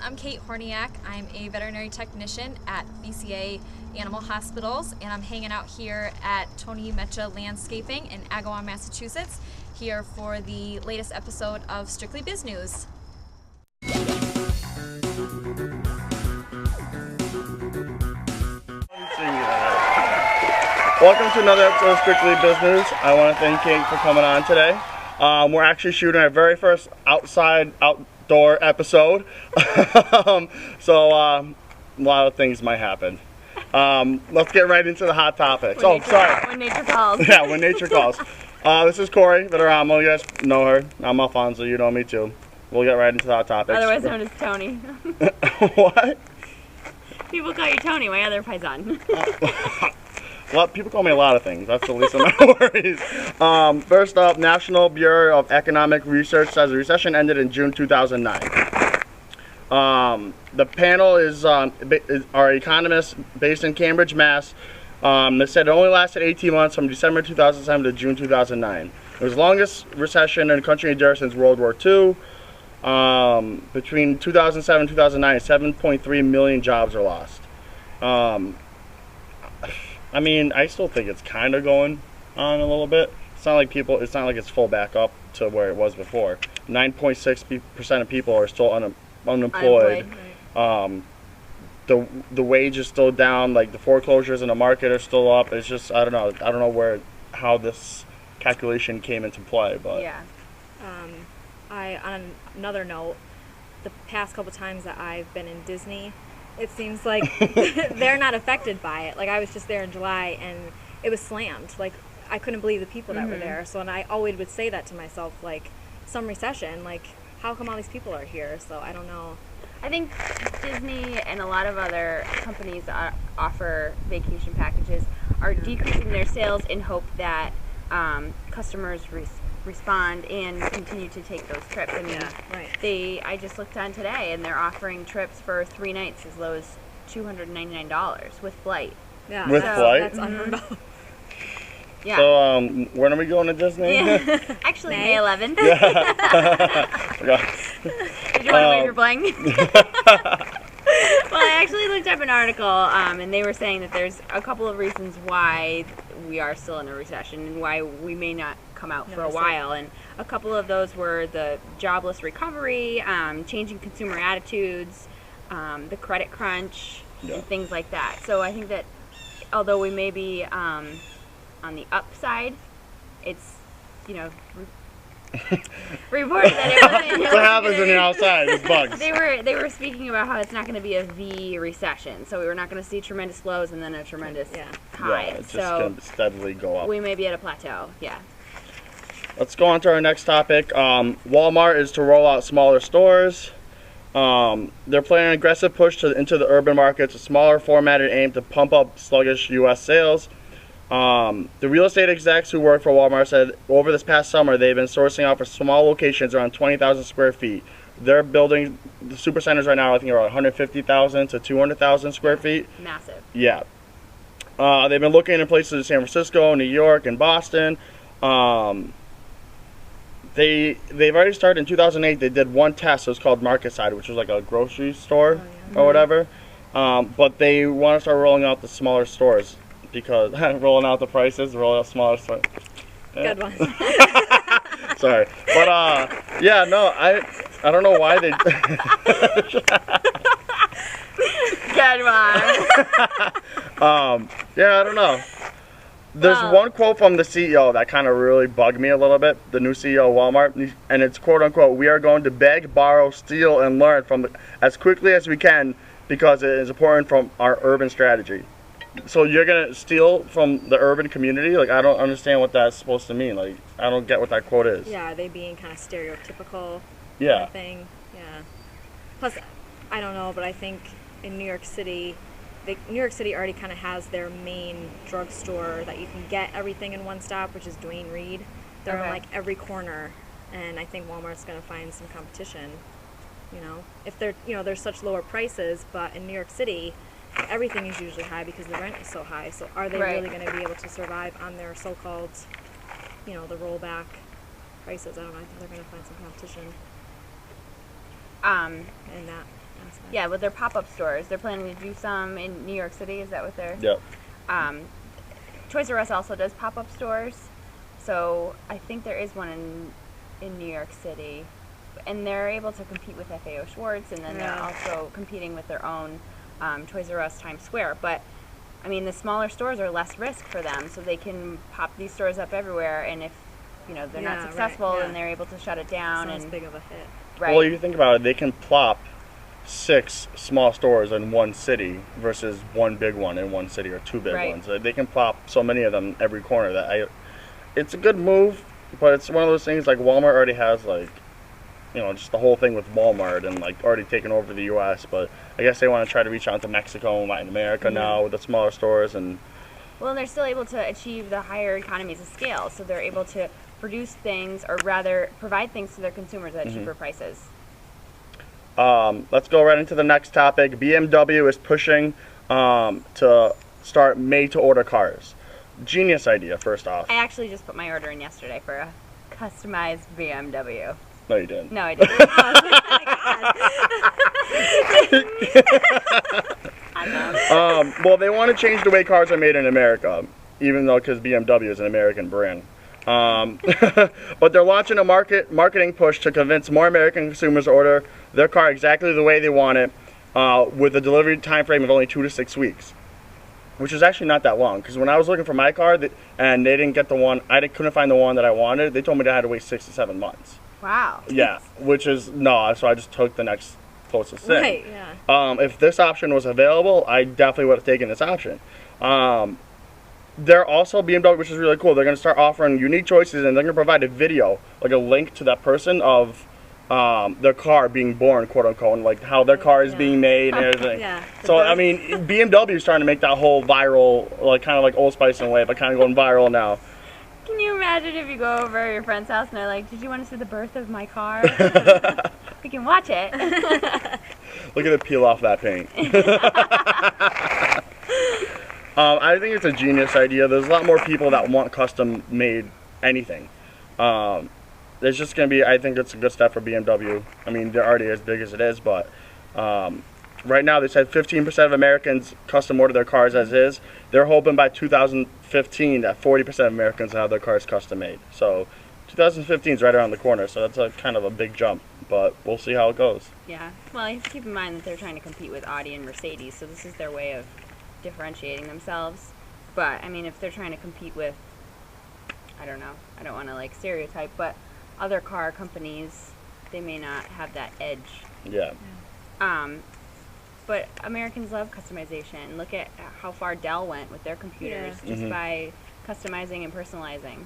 I'm Kate Horniak. I'm a veterinary technician at BCA Animal Hospitals, and I'm hanging out here at Tony Mecha Landscaping in Agawam, Massachusetts, here for the latest episode of Strictly Biz News. Welcome to another episode of Strictly Biz News. I want to thank Kate for coming on today. We're actually shooting our very first outdoor episode, so a lot of things might happen. Let's get right into the hot topics. When nature calls. Yeah, when nature calls. This is Corey Veteramo. You guys know her. I'm Alfonso. You know me too. We'll get right into the hot topics. Otherwise known as Tony. What? People call you Tony, my other paisan. Well, people call me a lot of things. That's the least of my worries. First up, National Bureau of Economic Research says the recession ended in June 2009. The panel are economists based in Cambridge, Mass. They said it only lasted 18 months from December 2007 to June 2009. It was the longest recession in the country endured since World War II. Between 2007 and 2009, 7.3 million jobs are lost. I mean, I still think it's kind of going on a little bit. It's not like it's full back up to where it was before. 9.6% of people are still unemployed. Right. The wage is still down. Like the foreclosures in the market are still up. It's just I don't know how this calculation came into play, but yeah. On another note, the past couple times that I've been in Disney, it seems like they're not affected by it. Like I was just there in July and it was slammed. Like I couldn't believe the people that were there. So and I always would say that to myself, like some recession, like how come all these people are here? So I don't know. I think Disney and a lot of other companies that offer vacation packages are decreasing their sales in hope that customers respond and continue to take those trips. I mean, right. I just looked on today and they're offering trips for 3 nights as low as $299 with flight. Yeah, with flight? That's unheard of. Yeah. So when are we going to Disney? Yeah. Actually, May 11th. Yeah. Did you want to wave your bling? Well, I actually looked up an article, and they were saying that there's a couple of reasons why we are still in a recession and why we may not come out for a while. And a couple of those were the jobless recovery, changing consumer attitudes, the credit crunch, and things like that. So I think that although we may be on the upside, it's, reported that it wasn't. What happens when you're outside? It's bugs. They were speaking about how it's not going to be a V recession, so we're not going to see tremendous lows and then a tremendous high. Yeah, it's just going to steadily go up. We may be at a plateau. Yeah. Let's go on to our next topic. Walmart is to roll out smaller stores. They're planning an aggressive push into the urban markets, a smaller formatted aim to pump up sluggish U.S. sales. The real estate execs who work for Walmart said over this past summer they've been sourcing out for small locations around 20,000 square feet. They're building the supercenters right now, I think, are 150,000 to 200,000 square feet. Massive. Yeah. They've been looking in places in San Francisco, New York, and Boston. They've already started in 2008. They did one test. It was called Market Side, which was like a grocery store or whatever. But they want to start rolling out the smaller stores because rolling out the prices, rolling out smaller stores. Good one. Sorry, but yeah, no, I don't know why they. Good one. Yeah, I don't know. There's one quote from the CEO that kind of really bugged me a little bit, the new CEO of Walmart, and it's quote unquote, "We are going to beg, borrow, steal, and learn from as quickly as we can because it is important from our urban strategy." So you're going to steal from the urban community? Like, I don't understand what that's supposed to mean. Like, I don't get what that quote is. Yeah, are they being kind of stereotypical kind of thing? Yeah. Plus, I don't know, but I think in New York City already kind of has their main drugstore that you can get everything in one stop, which is Duane Reade. They're on like every corner, and I think Walmart's going to find some competition. If there's such lower prices, but in New York City, everything is usually high because the rent is so high. So are they really going to be able to survive on their so-called, the rollback prices? I don't know. I think they're going to find some competition in that. Yeah, with their pop-up stores. They're planning to do some in New York City. Is that what they're? Yep. Toys R Us also does pop-up stores. So I think there is one in New York City. And they're able to compete with FAO Schwartz, and then they're also competing with their own Toys R Us Times Square. But, I mean, the smaller stores are less risk for them, so they can pop these stores up everywhere, and if, you know, they're not successful, then they're able to shut it down. Sounds big of a hit. Well, if you think about it, they can plop 6 small stores in one city versus one big one in one city or 2 big ones. They can plop so many of them every corner that it's a good move, but it's one of those things like Walmart already has, like, you know, just the whole thing with Walmart and like already taken over the U.S. But I guess they want to try to reach out to Mexico and Latin America now with the smaller stores. And well, they're still able to achieve the higher economies of scale, so they're able to produce things, or rather provide things to their consumers at cheaper prices. Let's go right into the next topic. BMW is pushing to start made-to-order cars. Genius idea, first off. I actually just put my order in yesterday for a customized BMW. No, you didn't. No, I didn't. Well, they want to change the way cars are made in America, even though because BMW is an American brand. But they're launching a marketing push to convince more American consumers to order their car exactly the way they want it, with a delivery time frame of only 2 to 6 weeks, which is actually not that long. Because when I was looking for my car and they didn't get the one, couldn't find the one that I wanted. They told me that I had to wait 6 to 7 months. Wow. Yeah, which is so I just took the next closest thing. Right, yeah. If this option was available, I definitely would have taken this option. They're also BMW, which is really cool. They're going to start offering unique choices, and they're going to provide a video, like a link to that person of their car being born, quote unquote, and like how their car is being made and everything. So I mean, BMW is starting to make that whole viral, like kind of like Old Spice in a way, but kind of going viral now. Can you imagine if you go over to your friend's house and they're like, "Did you want to see the birth of my car?" We can watch it. Look at it peel off that paint. I think it's a genius idea. There's a lot more people that want custom made anything. There's just going to be, I think it's a good step for BMW. I mean, they're already as big as it is, but right now they said 15% of Americans custom order their cars as is. They're hoping by 2015 that 40% of Americans will have their cars custom made. So 2015 is right around the corner, so that's a kind of a big jump, but we'll see how it goes. Yeah, well, you have to keep in mind that they're trying to compete with Audi and Mercedes, so this is their way of differentiating themselves. But I mean, if they're trying to compete with, I don't know, I don't want to like stereotype, but other car companies, they may not have that edge. Yeah. But Americans love customization. Look at how far Dell went with their computers just by customizing and personalizing.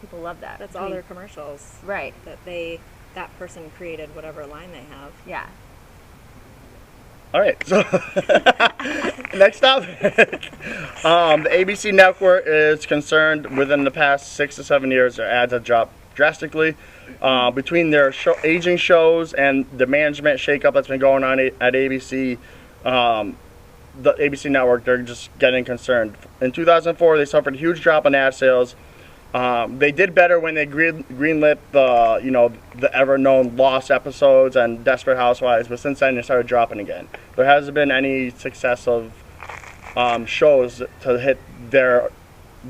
People love that. That's all their commercials. Right. That person created whatever line they have. Yeah. All right, so next up, the ABC network is concerned within the past 6 to 7 years, their ads have dropped drastically. Between their aging shows and the management shakeup that's been going on at ABC, the ABC network, they're just getting concerned. In 2004, they suffered a huge drop in ad sales. They did better when they greenlit the ever-known Lost episodes and Desperate Housewives, but since then they started dropping again. There hasn't been any success of shows to hit their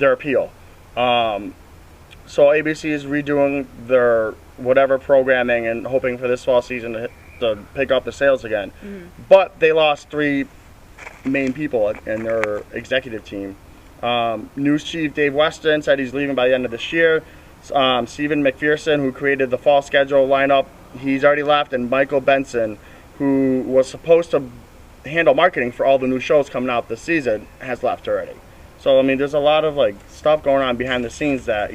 appeal. So ABC is redoing their whatever programming and hoping for this fall season to pick up the sales again. But they lost 3 main people in their executive team. News chief Dave Weston said he's leaving by the end of this year. Stephen McPherson, who created the fall schedule lineup, he's already left, and Michael Benson, who was supposed to handle marketing for all the new shows coming out this season, has left already. So I mean, there's a lot of like stuff going on behind the scenes that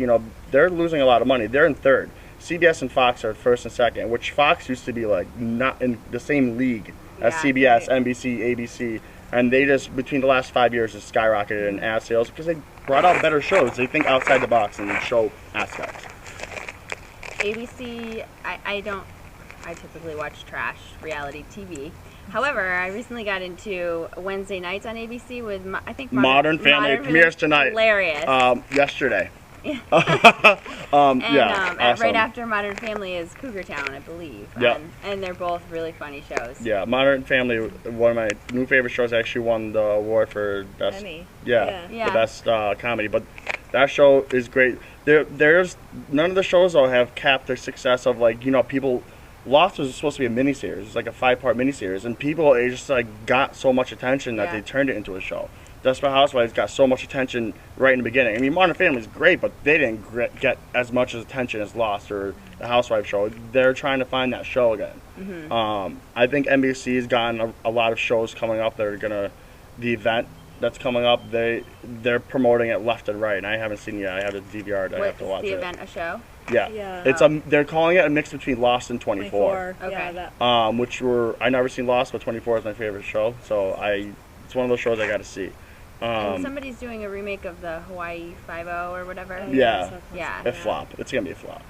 they're losing a lot of money. They're in third. CBS and Fox are first and second, which Fox used to be like not in the same league as CBS, NBC, ABC. And they just, between the last 5 years, just skyrocketed in ad sales because they brought out better shows. They think outside the box and show aspects. ABC, I typically watch trash reality TV. However, I recently got into Wednesday nights on ABC with, I think, Modern Family premieres tonight. Hilarious. Yesterday. And Yeah, awesome. right after Modern Family is Cougar Town, I believe. Yep. And they're both really funny shows. Yeah, Modern Family, one of my new favorite shows, actually won the award for best. Emmy. Yeah, Yeah. the best comedy. But that show is great. There's none of the shows though have capped their success of, like, you know, people. Lost was supposed to be a miniseries. It's like a 5-part miniseries, and people, it just like got so much attention that they turned it into a show. Desperate Housewives got so much attention right in the beginning. I mean, Modern Family is great, but they didn't get as much attention as Lost or the Housewives show. They're trying to find that show again. I think NBC's gotten a lot of shows coming up that are gonna, the event that's coming up, they're promoting it left and right, and I haven't seen it yet. I have a DVR that I have to watch the it. event a show? Yeah. Yeah. It's they're calling it a mix between Lost and 24. Okay. Yeah, that. Which I never seen Lost, but 24 is my favorite show, so it's one of those shows I got to see. And somebody's doing a remake of the Hawaii 5-0 or whatever. Yeah. Yeah. A flop. It's gonna be a flop.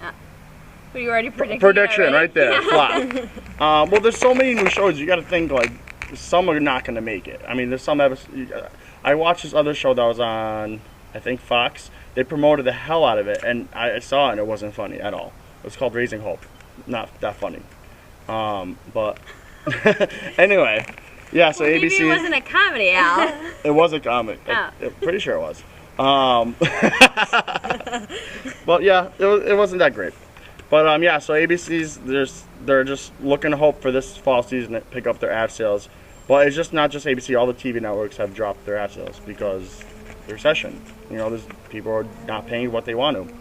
But you already predicted Prediction it, right there. Flop. Well, there's so many new shows. You got to think, like, some are not gonna make it. I mean, there's some episodes. I watched this other show that was on, I think, Fox. They promoted the hell out of it, and I saw it, and it wasn't funny at all. It was called Raising Hope. Not that funny. But anyway, yeah. So Maybe ABC. it wasn't a comedy, Al. It was a comic. Oh. Pretty sure it was. But yeah, it wasn't that great. But yeah, so ABC's they're just looking to hope for this fall season to pick up their ad sales. But it's just not just ABC. All the TV networks have dropped their ad sales because the recession. You know, there's people are not paying what they want to.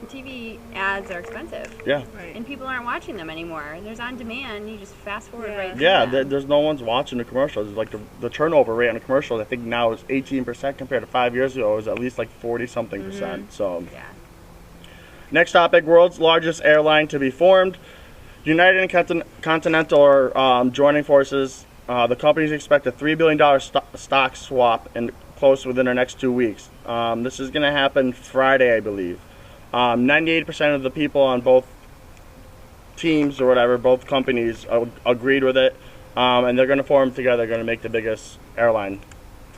TV ads are expensive. Yeah. Right. And people aren't watching them anymore. There's on demand. You just fast forward right through Yeah, them. there's no one's watching the commercials. Like the turnover rate on the commercials, I think now is 18% compared to 5 years ago. It was at least like 40-something percent. So. Yeah. Next topic: world's largest airline to be formed. United and Continental are joining forces. The companies expect a $3 billion stock swap and close within the next 2 weeks. This is going to happen Friday, I believe. 98% of the people on both teams or whatever, both companies, agreed with it, and they're going to form together. They're going to make the biggest airline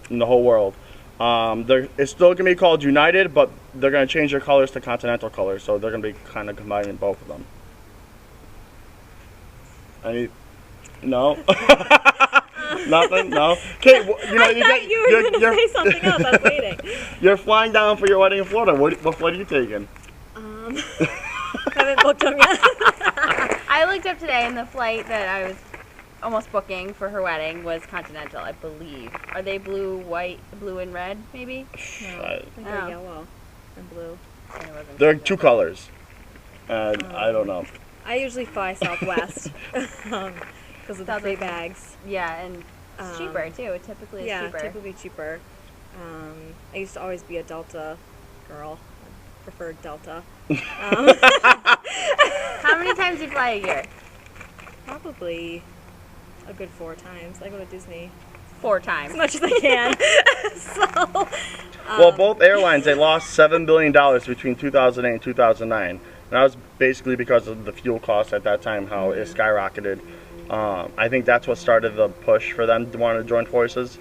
in the whole world. It's still going to be called United, but they're going to change their colors to Continental colors, so they're going to be kind of combining both of them. No. Nothing? No? Okay, you know, I thought you were going to say something else. I was waiting. You're flying down for your wedding in Florida. What flight are you taking? Haven't booked them yet. I looked up today, and the flight that I was almost booking for her wedding was Continental, I believe. Are they blue, white, blue and red, maybe? No, I think they're Oh. yellow and blue. They're two colors. And I don't know. I usually fly Southwest because of the free bags. Yeah, and it's cheaper, too. It typically is Yeah, cheaper. typically cheaper. I used to always be a Delta girl. I preferred Delta. How many times do you fly a year? Probably a good 4 times. I go to Disney 4 times. as much as I can. So, Well, both airlines, they lost $7 billion between 2008 and 2009. And that was basically because of the fuel costs at that time, how it skyrocketed. I think that's what started the push for them to want to join forces.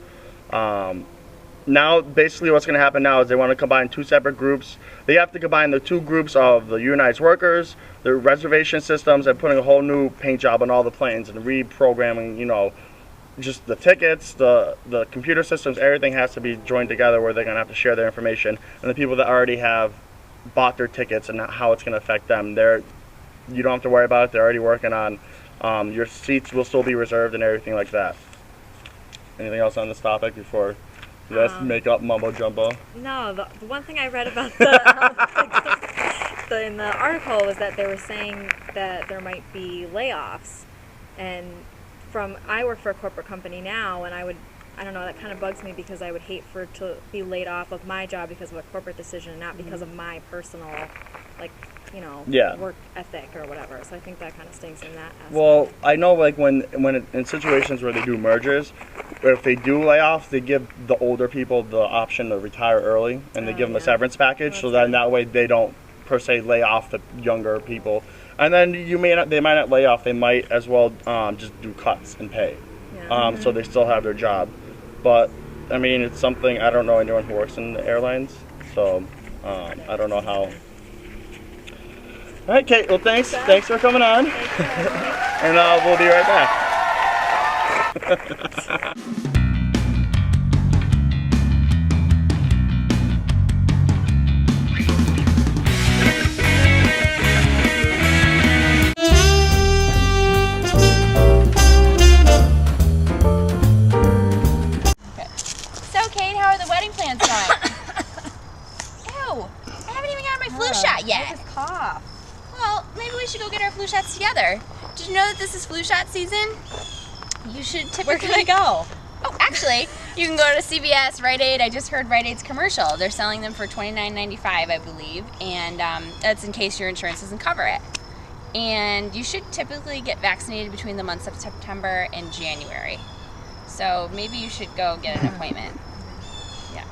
Now, basically what's going to happen now is they want to combine 2 separate groups. They have to combine the 2 groups of the unionized workers, the reservation systems, and putting a whole new paint job on all the planes and reprogramming, you know, just the tickets, the computer systems, everything has to be joined together where they're going to have to share their information. And the people that already have bought their tickets and how it's going to affect them, you don't have to worry about it. They're already working on your seats will still be reserved and everything like that. Anything else on this topic before you guys make up mumbo jumbo? no, the one thing I read about in the article was that they were saying that there might be layoffs. And I work for a corporate company now, and I don't know, that kind of bugs me because I would hate to be laid off of my job because of a corporate decision and not because of my personal, like, you know, work ethic or whatever. So I think that kind of stinks in that aspect. Well, I know, like, when in situations where they do mergers, if they do layoffs, they give the older people the option to retire early, and they give them a severance package, so then that way they don't per se lay off the younger people. And then they might not lay off, they might as well just do cuts in pay, so they still have their job. But I mean, it's something, I don't know anyone who works in the airlines, so I don't know how. All right, Kate. Well, thanks for coming on, and we'll be right back. So, Kate, how are the wedding plans going? Ew, I haven't even gotten my flu shot yet. Cough. Well, maybe we should go get our flu shots together. Did you know that this is flu shot season? You should typically... Where can I go? Oh, actually, you can go to CVS, Rite Aid. I just heard Rite Aid's commercial. They're selling them for $29.95, I believe, and that's in case your insurance doesn't cover it. And you should typically get vaccinated between the months of September and January. So maybe you should go get an appointment. Yeah.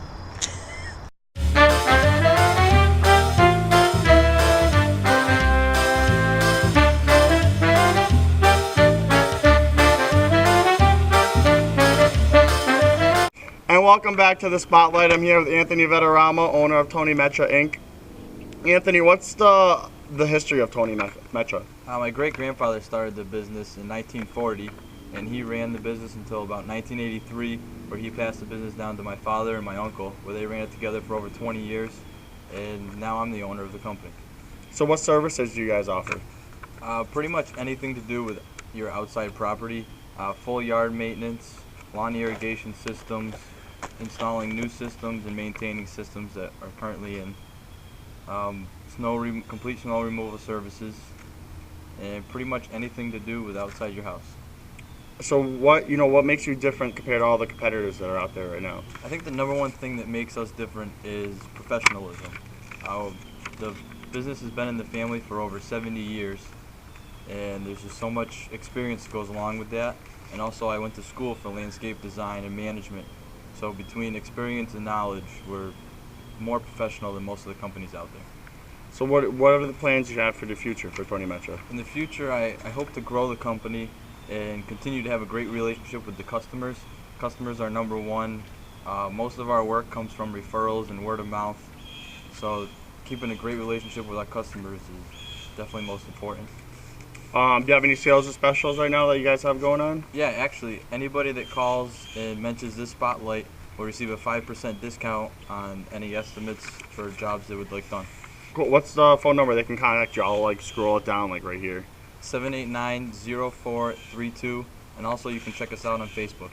And welcome back to the Spotlight. I'm here with Anthony Vetterama, owner of Tony Metra Inc. Anthony, what's the history of Tony Metra? My great-grandfather started the business in 1940, and he ran the business until about 1983, where he passed the business down to my father and my uncle, where they ran it together for over 20 years, and now I'm the owner of the company. So what services do you guys offer? Pretty much anything to do with your outside property, full yard maintenance, lawn irrigation systems, installing new systems and maintaining systems that are currently in, complete snow removal services, and pretty much anything to do with outside your house. So what makes you different compared to all the competitors that are out there right now? I think the number one thing that makes us different is professionalism. The business has been in the family for over 70 years, and there's just so much experience that goes along with that. And also I went to school for landscape design and management. So between experience and knowledge, we're more professional than most of the companies out there. So what are the plans you have for the future for Tony Metra? In the future, I hope to grow the company and continue to have a great relationship with the customers. Customers are number one. Most of our work comes from referrals and word of mouth. So keeping a great relationship with our customers is definitely most important. Do you have any sales or specials right now that you guys have going on? Yeah, actually, anybody that calls and mentions this Spotlight will receive a 5% discount on any estimates for jobs they would like done. Cool. What's the phone number they can contact you? I'll scroll it down right here. 789-0432, and also you can check us out on Facebook.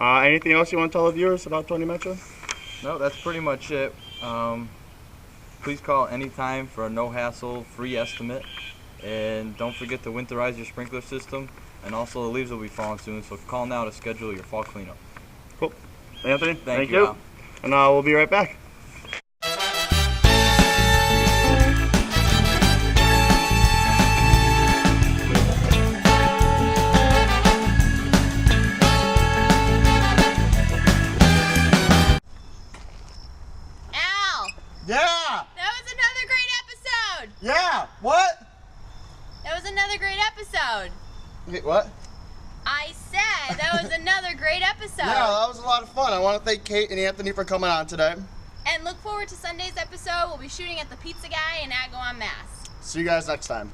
Anything else you want to tell the viewers about Tony Metra? No, that's pretty much it. Please call anytime for a no-hassle, free estimate. And don't forget to winterize your sprinkler system. And also the leaves will be falling soon, so call now to schedule your fall cleanup. Cool. Anthony, thank you. Al. And we'll be right back. Al! Yeah! That was another great episode! Yeah! What? That was another great episode. Wait, what? I said that was another great episode. Yeah, that was a lot of fun. I want to thank Kate and Anthony for coming on today. And look forward to Sunday's episode. We'll be shooting at the Pizza Guy in Agawam, Mass. See you guys next time.